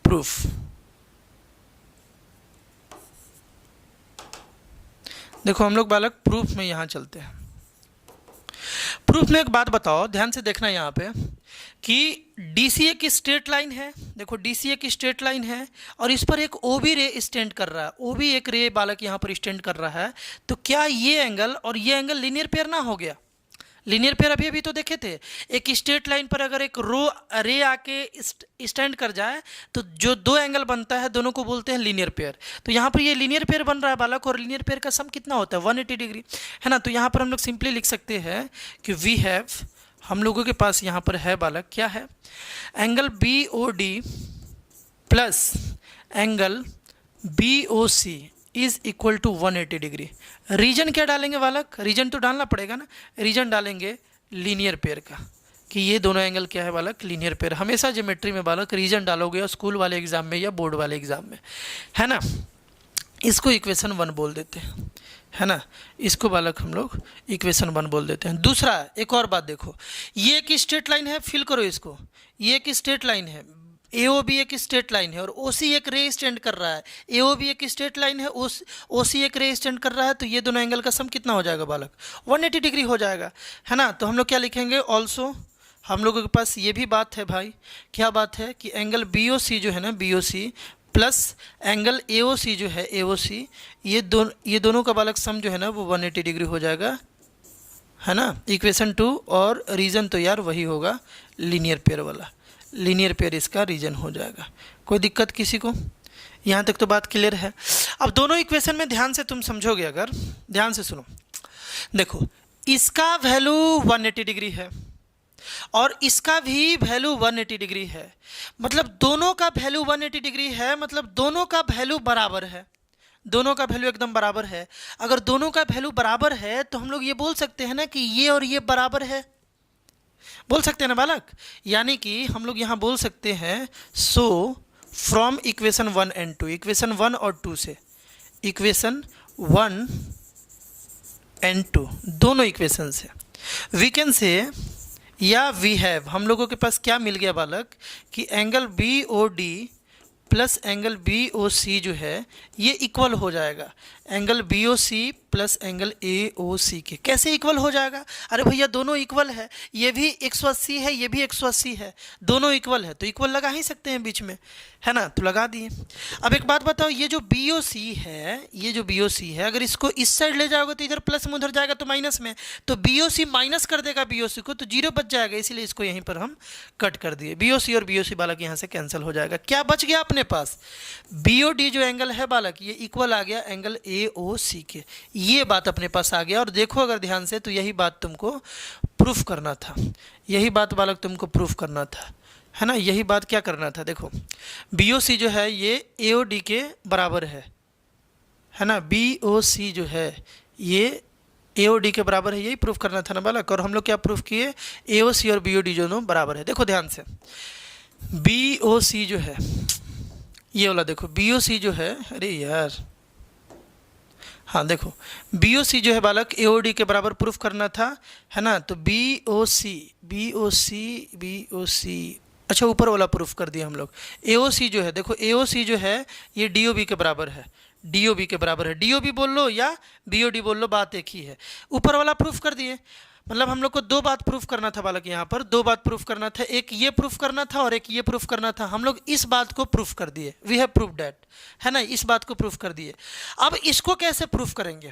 प्रूफ। देखो हम लोग बालक प्रूफ में यहाँ चलते हैं। प्रूफ में एक बात बताओ, ध्यान से देखना यहाँ पे कि DCA की स्ट्रेट लाइन है। देखो DCA की स्ट्रेट लाइन है और इस पर एक OB रे स्टैंड कर रहा है, OB एक रे बालक यहाँ पर स्टैंड कर रहा है। तो क्या ये एंगल और ये एंगल लीनियर पेयर ना हो गया? लीनियर पेयर अभी तो देखे थे, एक स्ट्रेट लाइन पर अगर एक रे आके स्टैंड कर जाए तो जो 2 एंगल बनता है दोनों को बोलते हैं लीनियर पेयर। तो यहाँ पर ये लीनियर पेयर बन रहा है बालक, और लीनियर पेयर का सम कितना होता है 180 डिग्री, है ना। तो यहाँ पर हम लोग सिंपली लिख सकते हैं कि वी हैव, हम लोगों के पास यहाँ पर है बालक, क्या है, angle BOD plus angle BOC is equal to 180 degree. Reason क्या डालेंगे बालक, रीजन तो डालना पड़ेगा ना, रीजन डालेंगे लीनियर पेयर का, कि ये दोनों एंगल क्या है बालक, लीनियर पेयर। हमेशा ज्योमेट्री में बालक रीजन डालोगे, या स्कूल वाले एग्जाम में या बोर्ड वाले एग्जाम में, है ना। इसको इक्वेशन 1 बोल देते हैं, है ना, इसको बालक हम लोग इक्वेशन 1 बोल देते हैं। दूसरा एक और बात देखो, ये एक स्ट्रेट लाइन है, फिल करो इसको, ये एक स्ट्रेट लाइन है, AOB एक स्ट्रेट लाइन है, और OC एक रे स्टैंड कर रहा है। AOB एक स्ट्रेट लाइन है, OC एक रे स्टैंड कर रहा है, तो ये दोनों एंगल का सम कितना हो जाएगा बालक, 180 डिग्री हो जाएगा, है ना। तो हम लोग क्या लिखेंगे, ऑल्सो हम लोगों के पास ये भी बात है भाई, क्या बात है कि एंगल BOC जो है ना, BOC प्लस एंगल AOC जो है, AOC, ये दोनों का बालक सम जो है ना वो 180 डिग्री हो जाएगा, है ना। इक्वेशन 2, और रीजन तो यार वही होगा लीनियर पेयर वाला, लीनियर पेयर इसका रीजन हो जाएगा। कोई दिक्कत किसी को, यहाँ तक तो बात क्लियर है। अब दोनों इक्वेशन में ध्यान से तुम समझोगे, अगर ध्यान से सुनो, देखो इसका वैल्यू 180 डिग्री है और इसका भी वैल्यू 180 डिग्री है, मतलब दोनों का वैल्यू 180 डिग्री है, मतलब दोनों का वैल्यू बराबर है, दोनों का वैल्यू एकदम बराबर है। अगर दोनों का वैल्यू बराबर है तो हम लोग ये बोल सकते हैं ना कि ये और ये बराबर है, बोल सकते हैं ना बालक। यानी कि हम लोग यहाँ बोल सकते हैं, so from equation 1 and 2, equation 1 और 2 से, इक्वेशन 1 एंड 2 दोनों इक्वेशन से वी कैन से, या वी हैव, हम लोगों के पास क्या मिल गया बालक, कि angle BOD plus angle BOC जो है ये इक्वल हो जाएगा angle BOC plus angle AOC के। कैसे इक्वल हो जाएगा, अरे भैया दोनों इक्वल है, ये भी 180 है, ये भी 180 है, दोनों इक्वल है तो इक्वल लगा ही सकते हैं बीच में, है ना, तो लगा दिए। अब एक बात बताओ, ये जो BOC है, ये जो BOC है, अगर इसको इस साइड ले जाओगे तो इधर प्लस में, उधर जाएगा तो माइनस में, तो BOC माइनस कर देगा BOC को, तो जीरो बच जाएगा, इसीलिए इसको यहीं पर हम कट कर दिए। BOC और BOC बालक यहाँ से कैंसिल हो जाएगा। क्या बच गया अपने पास, BOD जो एंगल है बालक ये इक्वल आ गया एंगल AOC के, ये बात अपने पास आ गया। और देखो अगर ध्यान से, तो यही बात तुमको प्रूफ करना था, यही बात बालक तुमको प्रूफ करना था, है ना, यही बात क्या करना था। देखो BOC जो है ये AOD के बराबर है ना, BOC जो है ये AOD के बराबर है, यही प्रूफ करना था ना बालक। और हम लोग क्या प्रूफ किए, AOC और BOD दोनों बराबर है। देखो ध्यान से, BOC जो है ये वाला, देखो BOC जो है, अरे यार हाँ देखो BOC जो है बालक AOD के बराबर प्रूफ करना था, है ना, तो BOC अच्छा ऊपर वाला प्रूफ कर दिया हम लोग। AOC जो है, देखो AOC जो है ये DOB के बराबर है, DOB के बराबर है, DOB बोल लो या BOD बोल लो, बात एक ही है। ऊपर वाला प्रूफ कर दिए, मतलब हम लोग को दो बात प्रूफ करना था बालक, यहाँ पर दो बात प्रूफ करना था, एक ये प्रूफ करना था और एक ये प्रूफ करना था। हम लोग इस बात को प्रूफ कर दिए, वी हैव प्रूफ डैट, है ना, इस बात को प्रूफ कर दिए। अब इसको कैसे प्रूफ करेंगे,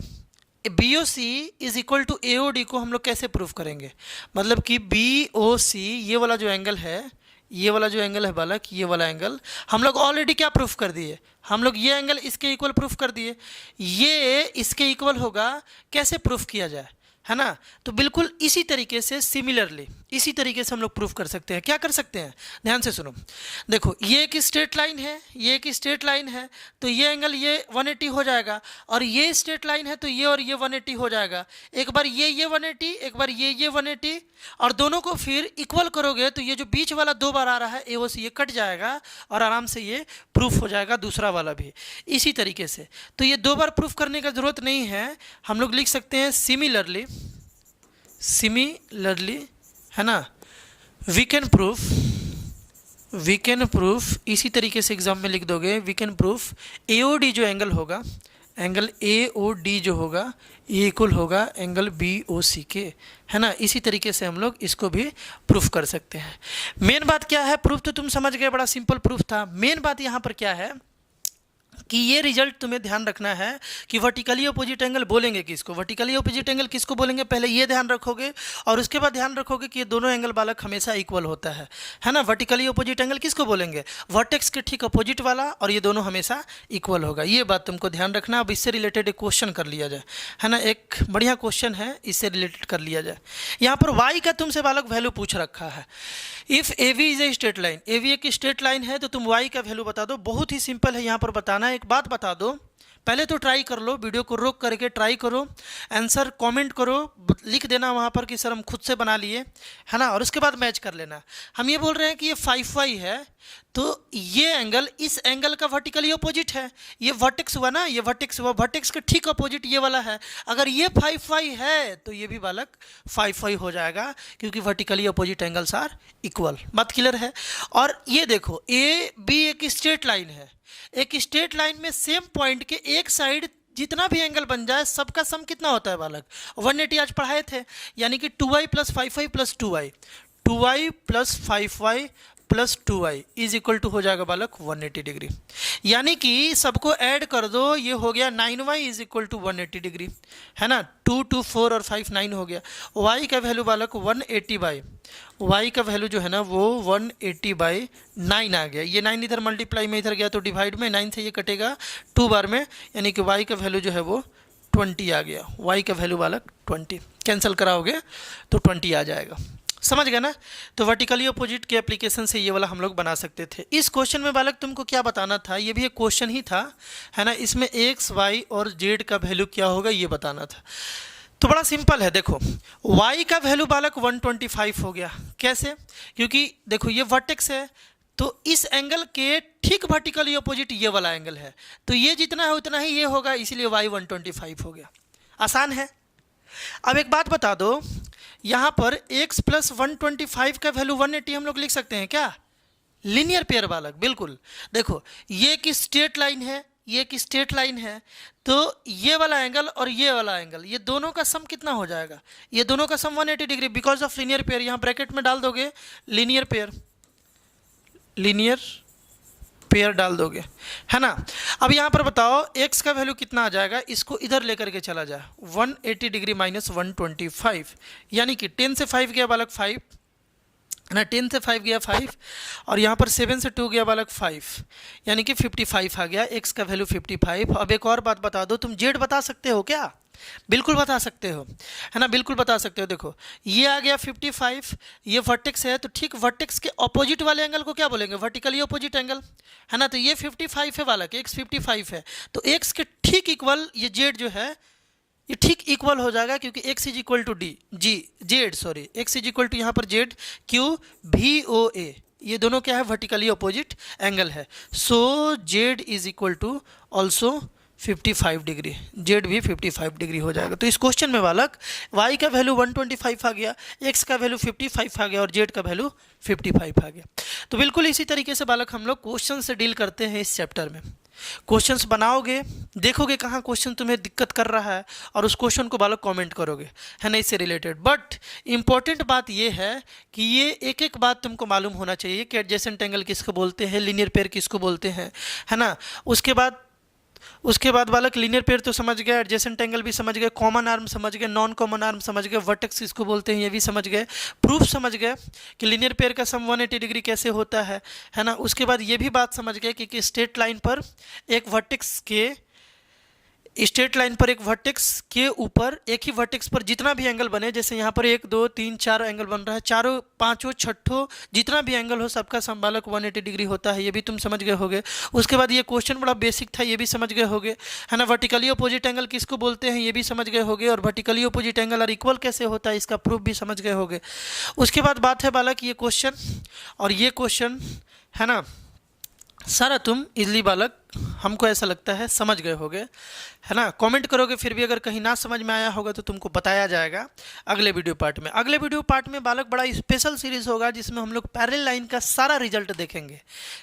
BOC is equal to AOD को हम लोग कैसे प्रूफ करेंगे, मतलब कि BOC ये वाला जो एंगल है, ये वाला जो एंगल है बालक, ये वाला एंगल हम लोग ऑलरेडी क्या प्रूफ कर दिए, हम लोग ये एंगल इसके इक्वल प्रूफ कर दिए, ये इसके इक्वल होगा, कैसे प्रूफ किया जाए, है ना। तो बिल्कुल इसी तरीके से, सिमिलरली इसी तरीके से हम लोग प्रूफ कर सकते हैं। क्या कर सकते हैं, ध्यान से सुनो, देखो ये एक स्ट्रेट लाइन है, ये एक स्ट्रेट लाइन है, तो ये एंगल ये 180 हो जाएगा, और ये स्ट्रेट लाइन है तो ये और ये 180 हो जाएगा। एक बार ये 180, एक बार ये 180, और दोनों को फिर इक्वल करोगे तो ये जो बीच वाला दो बार आ रहा है AOC ये कट जाएगा और आराम से ये प्रूफ हो जाएगा, दूसरा वाला भी इसी तरीके से। तो ये दो बार प्रूफ करने का ज़रूरत नहीं है, हम लोग लिख सकते हैं सिमिलरली, है ना, वी कैन प्रूफ, इसी तरीके से एग्जाम में लिख दोगे, वी कैन प्रूफ AOD जो एंगल होगा, एंगल AOD जो होगा ये इक्वल होगा एंगल BOC के, है ना। इसी तरीके से हम लोग इसको भी प्रूफ कर सकते हैं। मेन बात क्या है, प्रूफ तो तुम समझ गए, बड़ा सिंपल प्रूफ था। मेन बात यहाँ पर क्या है कि ये रिजल्ट तुम्हें ध्यान रखना है कि वर्टिकली अपोजिट एंगल बोलेंगे किसको, वर्टिकली अपोजिट एंगल किसको बोलेंगे, पहले ये ध्यान रखोगे, और उसके बाद ध्यान रखोगे कि ये दोनों एंगल बालक हमेशा इक्वल होता है ना। वर्टिकली अपोजिट एंगल किसको बोलेंगे, वर्टेक्स के ठीक अपोजिट वाला, और ये दोनों हमेशा इक्वल होगा, ये बात तुमको ध्यान रखना। अब इससे रिलेटेड एक क्वेश्चन कर लिया जाए, है ना, एक बढ़िया क्वेश्चन है, इससे रिलेटेड कर लिया जाए। यहाँ पर वाई का तुमसे बालक वैल्यू पूछ रखा है। If AV is a straight line, AV एक स्ट्रेट लाइन है तो तुम y का वैल्यू बता दो। बहुत ही सिंपल है यहाँ पर बताना। एक बात बता दो, पहले तो ट्राई कर लो, वीडियो को रोक करके ट्राई करो, आंसर कमेंट करो, लिख देना वहाँ पर कि सर हम खुद से बना लिए, है ना, और उसके बाद मैच कर लेना। हम ये बोल रहे हैं कि ये 5y है, तो ये एंगल इस एंगल का वर्टिकली अपोजिट है, ये वर्टेक्स हुआ ना, ये वर्टेक्स हुआ, वर्टेक्स के ठीक अपोजिट ये वाला है। अगर ये 5y है तो ये भी बालक 5y हो जाएगा, क्योंकि vertically opposite angles are equal. बात क्लियर है। और ये देखो ए बी एक स्ट्रेट लाइन है, एक स्ट्रेट लाइन में सेम पॉइंट के एक साइड जितना भी एंगल बन जाए सबका सम कितना होता है बालक, 180 आज पढ़ाए थे, यानी कि 2y plus 5y plus 2y, 2y plus 5y plus 2y is equal to हो जाएगा बालक 180 डिग्री। यानी कि सबको ऐड कर दो, ये हो गया 9y is equal to 180 degree, है ना। 2 2 4 और 5 9 हो गया। y का वैल्यू बालक 180 बाई, y का वैल्यू जो है ना वो 180 बाई 9 आ गया। ये 9 इधर मल्टीप्लाई में इधर गया तो डिवाइड में, 9 से ये कटेगा 2 बार में, यानी कि y का वैल्यू जो है वो 20 आ गया। y का वैल्यू बालक 20, कैंसिल कराओगे तो 20 आ जाएगा। समझ गए ना। तो वर्टिकली अपोजिट के एप्लीकेशन से ये वाला हम लोग बना सकते थे। इस क्वेश्चन में बालक तुमको क्या बताना था, ये भी एक क्वेश्चन ही था, है ना। इसमें x y और z का वैल्यू क्या होगा ये बताना था। तो बड़ा सिंपल है, देखो y का वैल्यू बालक 125 हो गया। कैसे? क्योंकि देखो ये वर्टेक्स है, तो इस एंगल के ठीक वर्टिकली अपोजिट ये वाला एंगल है, तो ये जितना है उतना ही ये होगा, इसीलिए y 125 हो गया। आसान है। अब एक बात बता दो, यहाँ पर x प्लस 125 का वैल्यू 180 हम लोग लिख सकते हैं क्या? लीनियर पेयर बालक, बिल्कुल। देखो ये एक स्ट्रेट लाइन है, ये एक स्ट्रेट लाइन है, तो ये वाला एंगल और ये वाला एंगल, ये दोनों का सम कितना हो जाएगा? ये दोनों का सम 180 degree, because of linear pair. यहाँ ब्रैकेट में डाल दोगे लीनियर पेयर, लीनियर पेयर डाल दोगे, है ना। अब यहाँ पर बताओ x का वैल्यू कितना आ जाएगा, इसको इधर लेकर के चला जाए, 180 डिग्री माइनस 125, यानी कि 10 से 5 गया बालक 5, है ना, 10 से 5 गया 5, और यहाँ पर 7 से 2 गया बालक 5, यानी कि 55 आ गया, x का वैल्यू 55। अब एक और बात बता दो, तुम z बता सकते हो क्या? बिल्कुल बता सकते हो, है ना, बिल्कुल बता सकते हो। देखो ये आ गया 55, ये वर्टेक्स है, तो ठीक वर्टेक्स के ऑपोजिट वाले एंगल को क्या बोलेंगे? वर्टिकली ऑपोजिट एंगल, है ना। तो ये 55 है वाला, x 55 है, तो x के ठीक इक्वल ये z जो है ये ठीक इक्वल हो जाएगा, क्योंकि x is equal to x is equal to यहाँ पर z, क्यू VOA, ये दोनों क्या है? वर्टिकली ऑपोजिट एंगल है। So z is equal to also 55 degree, z भी 55 डिग्री हो जाएगा। तो इस क्वेश्चन में बालक y का वैल्यू 125 आ गया, x का वैल्यू 55 आ गया और z का वैल्यू 55 आ गया। तो बिल्कुल इसी तरीके से बालक हम लोग क्वेश्चन से डील करते हैं इस चैप्टर में। क्वेश्चंस बनाओगे, देखोगे कहाँ क्वेश्चन तुम्हें दिक्कत कर रहा है, और उस क्वेश्चन को बालक कमेंट करोगे, है ना, इससे रिलेटेड। बट इंपॉर्टेंट बात ये है कि ये एक एक बात तुमको मालूम होना चाहिए कि एडजेसेंट एंगल किसको बोलते हैं, लीनियर पेयर किसको बोलते हैं, है ना। उसके बाद बालक लीनियर पेयर तो समझ गए, एडजेसेंट एंगल भी समझ गए, कॉमन आर्म समझ गए, नॉन कॉमन आर्म समझ गए, वर्टेक्स किसको बोलते हैं ये भी समझ गए, प्रूफ समझ गए कि लीनियर पेयर का सम 180 डिग्री कैसे होता है ना। उसके बाद ये भी बात समझ गए कि स्ट्रेट लाइन पर एक वर्टेक्स के ऊपर एक ही वर्टेक्स पर जितना भी एंगल बने, जैसे यहाँ पर 1 2 3 4 एंगल बन रहा है, चारों पांचों छठों जितना भी एंगल हो सबका सम बालक 180 डिग्री होता है, ये भी तुम समझ गए होगे। उसके बाद ये क्वेश्चन बड़ा बेसिक था, ये भी समझ गए होगे, है ना। वर्टिकली अपोजिट एंगल किसको बोलते हैं ये भी समझ गए होगे, और वर्टिकली अपोजिट एंगल और इक्वल कैसे होता है इसका प्रूफ भी समझ गए होगे। उसके बाद बात है बालक ये क्वेश्चन और ये क्वेश्चन, है ना, सारा तुम इजली बालक हमको ऐसा लगता है समझ गए होगे, है ना। कमेंट करोगे, फिर भी अगर कहीं ना समझ में आया होगा तो तुमको बताया जाएगा अगले वीडियो पार्ट में। अगले वीडियो पार्ट में बालक बड़ा स्पेशल सीरीज होगा जिसमें हम लोग पैरेलल लाइन का सारा रिजल्ट देखेंगे,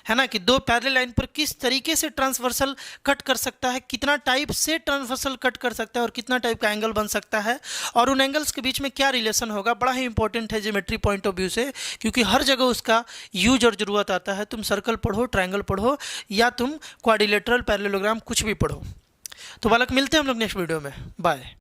है ना, कि दो पैरेलल लाइन पर किस तरीके से ट्रांसवर्सल कट कर सकता है, कितना टाइप से ट्रांसवर्सल कट कर सकता है और कितना टाइप का एंगल बन सकता है, और उन एंगल्स के बीच में क्या रिलेशन होगा। बड़ा ही इंपॉर्टेंट है ज्योमेट्री पॉइंट ऑफ व्यू से, क्योंकि हर जगह उसका यूज और जरूरत आता है। तुम सर्कल पढ़ो, ट्रायंगल पढ़ो, या तुम क्वाड्रिलेटरल पैरेललोग्राम कुछ भी पढ़ो। तो बालक मिलते हैं हम लोग नेक्स्ट वीडियो में। बाय।